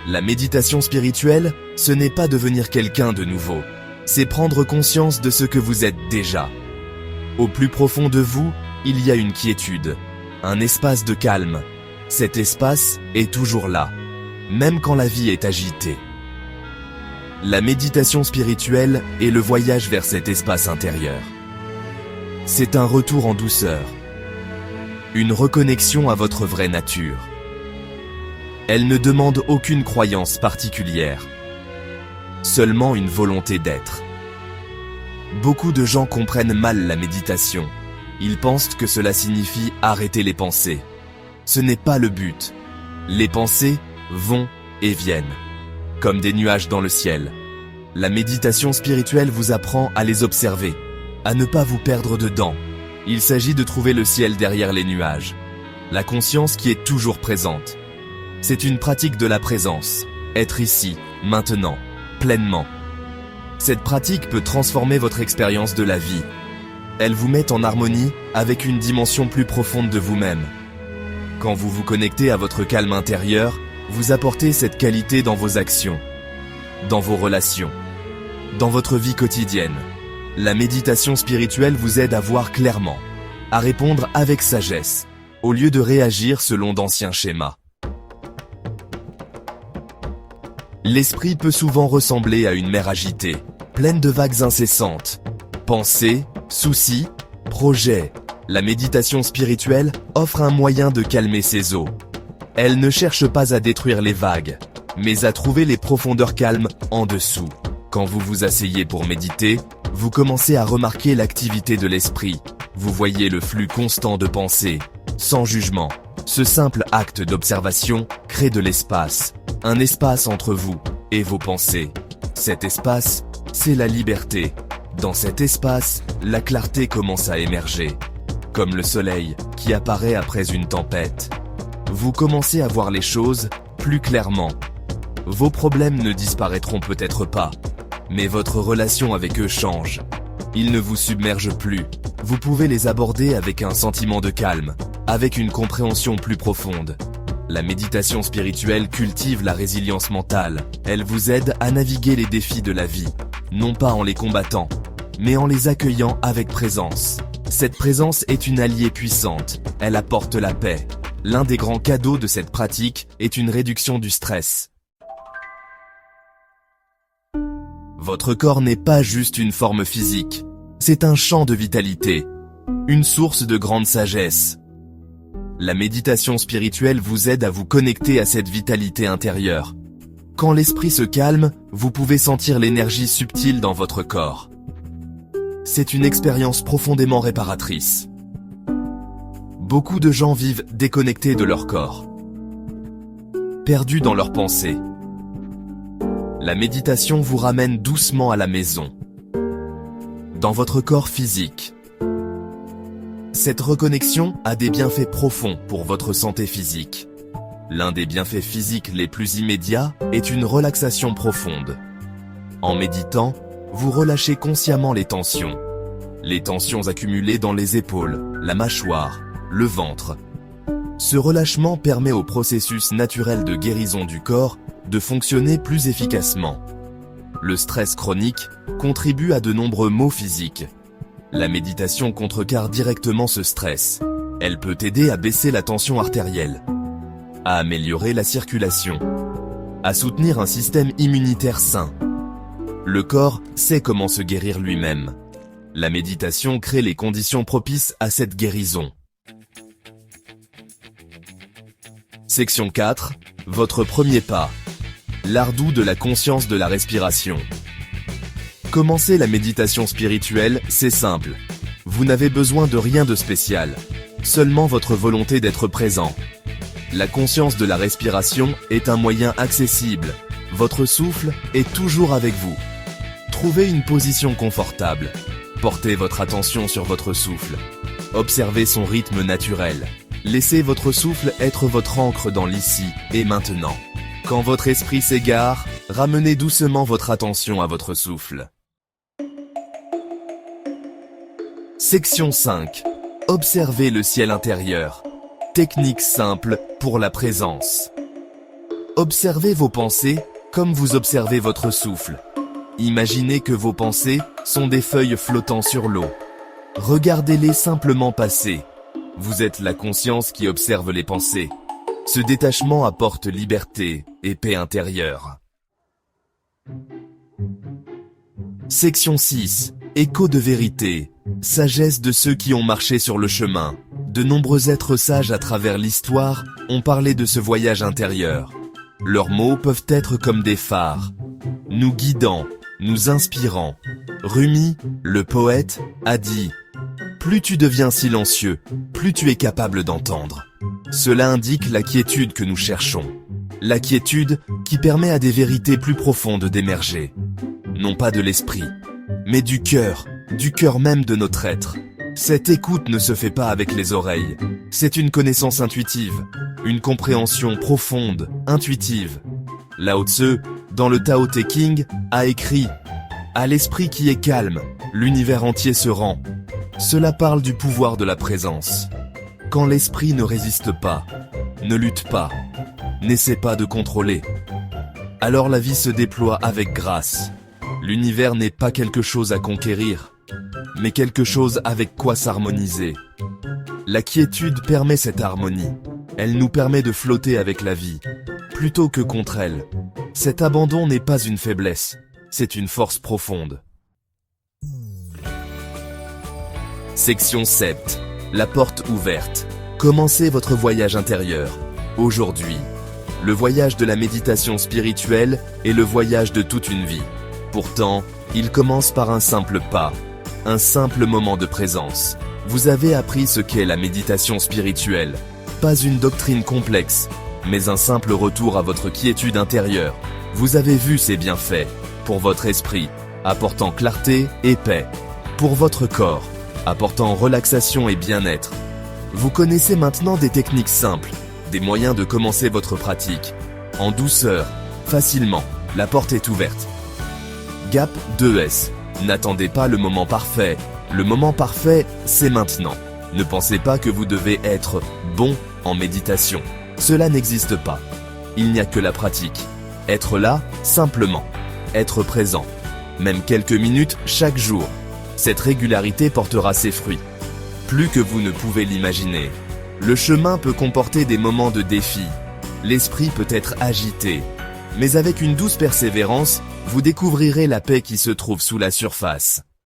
La méditation spirituelle, ce n'est pas devenir quelqu'un de nouveau. C'est prendre conscience de ce que vous êtes déjà. Au plus profond de vous, il y a une quiétude, un espace de calme. Cet espace est toujours là, même quand la vie est agitée. La méditation spirituelle est le voyage vers cet espace intérieur. C'est un retour en douceur, une reconnexion à votre vraie nature. Elle ne demande aucune croyance particulière, seulement une volonté d'être. Beaucoup de gens comprennent mal la méditation. Ils pensent que cela signifie arrêter les pensées. Ce n'est pas le but. Les pensées vont et viennent, comme des nuages dans le ciel. La méditation spirituelle vous apprend à les observer, à ne pas vous perdre dedans. Il s'agit de trouver le ciel derrière les nuages, la conscience qui est toujours présente. C'est une pratique de la présence, être ici, maintenant, pleinement. Cette pratique peut transformer votre expérience de la vie. Elle vous met en harmonie avec une dimension plus profonde de vous-même. Quand vous vous connectez à votre calme intérieur, vous apportez cette qualité dans vos actions, dans vos relations, dans votre vie quotidienne. La méditation spirituelle vous aide à voir clairement, à répondre avec sagesse, au lieu de réagir selon d'anciens schémas. L'esprit peut souvent ressembler à une mer agitée, pleine de vagues incessantes. Pensées, soucis, projets. La méditation spirituelle offre un moyen de calmer ces eaux. Elle ne cherche pas à détruire les vagues, mais à trouver les profondeurs calmes en dessous. Quand vous vous asseyez pour méditer, vous commencez à remarquer l'activité de l'esprit. Vous voyez le flux constant de pensées, sans jugement. Ce simple acte d'observation crée de l'espace, un espace entre vous et vos pensées. Cet espace, c'est la liberté. Dans cet espace, la clarté commence à émerger, comme le soleil qui apparaît après une tempête. Vous commencez à voir les choses plus clairement. Vos problèmes ne disparaîtront peut-être pas, mais votre relation avec eux change. Ils ne vous submergent plus. Vous pouvez les aborder avec un sentiment de calme, avec une compréhension plus profonde. La méditation spirituelle cultive la résilience mentale. Elle vous aide à naviguer les défis de la vie, non pas en les combattant, mais en les accueillant avec présence. Cette présence est une alliée puissante. Elle apporte la paix. L'un des grands cadeaux de cette pratique est une réduction du stress. Votre corps n'est pas juste une forme physique. C'est un champ de vitalité, une source de grande sagesse. La méditation spirituelle vous aide à vous connecter à cette vitalité intérieure. Quand l'esprit se calme, vous pouvez sentir l'énergie subtile dans votre corps. C'est une expérience profondément réparatrice. Beaucoup de gens vivent déconnectés de leur corps, perdus dans leurs pensées. La méditation vous ramène doucement à la maison, dans votre corps physique. Cette reconnexion a des bienfaits profonds pour votre santé physique. L'un des bienfaits physiques les plus immédiats est une relaxation profonde. En méditant, vous relâchez consciemment les tensions. Les tensions accumulées dans les épaules, la mâchoire, le ventre. Ce relâchement permet au processus naturel de guérison du corps de fonctionner plus efficacement. Le stress chronique contribue à de nombreux maux physiques. La méditation contrecarre directement ce stress. Elle peut aider à baisser la tension artérielle, à améliorer la circulation, à soutenir un système immunitaire sain. Le corps sait comment se guérir lui-même. La méditation crée les conditions propices à cette guérison. Section 4. Votre premier pas. L'art doux de la conscience de la respiration. Commencer la méditation spirituelle, c'est simple. Vous n'avez besoin de rien de spécial, seulement votre volonté d'être présent. La conscience de la respiration est un moyen accessible. Votre souffle est toujours avec vous. Trouvez une position confortable. Portez votre attention sur votre souffle. Observez son rythme naturel. Laissez votre souffle être votre ancre dans l'ici et maintenant. Quand votre esprit s'égare, ramenez doucement votre attention à votre souffle. Section 5. Observez le ciel intérieur. Technique simple pour la présence. Observez vos pensées comme vous observez votre souffle. Imaginez que vos pensées sont des feuilles flottant sur l'eau. Regardez-les simplement passer. Vous êtes la conscience qui observe les pensées. Ce détachement apporte liberté et paix intérieure. Section 6. Écho de vérité. Sagesse de ceux qui ont marché sur le chemin. De nombreux êtres sages à travers l'histoire ont parlé de ce voyage intérieur. Leurs mots peuvent être comme des phares, nous guidant, nous inspirant. Rumi, le poète, a dit « Plus tu deviens silencieux, plus tu es capable d'entendre ». Cela indique la quiétude que nous cherchons. La quiétude qui permet à des vérités plus profondes d'émerger. Non pas de l'esprit, mais du cœur même de notre être. Cette écoute ne se fait pas avec les oreilles. C'est une connaissance intuitive, une compréhension profonde, intuitive. Lao Tzu, dans le Tao Te Ching, a écrit « À l'esprit qui est calme, l'univers entier se rend ». Cela parle du pouvoir de la présence. Quand l'esprit ne résiste pas, ne lutte pas, n'essaie pas de contrôler, alors la vie se déploie avec grâce. L'univers n'est pas quelque chose à conquérir, mais quelque chose avec quoi s'harmoniser. La quiétude permet cette harmonie. Elle nous permet de flotter avec la vie, plutôt que contre elle. Cet abandon n'est pas une faiblesse, c'est une force profonde. Section 7. La porte ouverte. Commencez votre voyage intérieur. Aujourd'hui, le voyage de la méditation spirituelle est le voyage de toute une vie. Pourtant, il commence par un simple pas, un simple moment de présence. Vous avez appris ce qu'est la méditation spirituelle. Pas une doctrine complexe, mais un simple retour à votre quiétude intérieure. Vous avez vu ses bienfaits, pour votre esprit, apportant clarté et paix. Pour votre corps, apportant relaxation et bien-être. Vous connaissez maintenant des techniques simples, des moyens de commencer votre pratique. En douceur, facilement, la porte est ouverte. Gap 2S. N'attendez pas le moment parfait. Le moment parfait, c'est maintenant. Ne pensez pas que vous devez être bon en méditation. Cela n'existe pas. Il n'y a que la pratique. Être là, simplement. Être présent. Même quelques minutes chaque jour. Cette régularité portera ses fruits. Plus que vous ne pouvez l'imaginer. Le chemin peut comporter des moments de défi. L'esprit peut être agité. Mais avec une douce persévérance, vous découvrirez la paix qui se trouve sous la surface.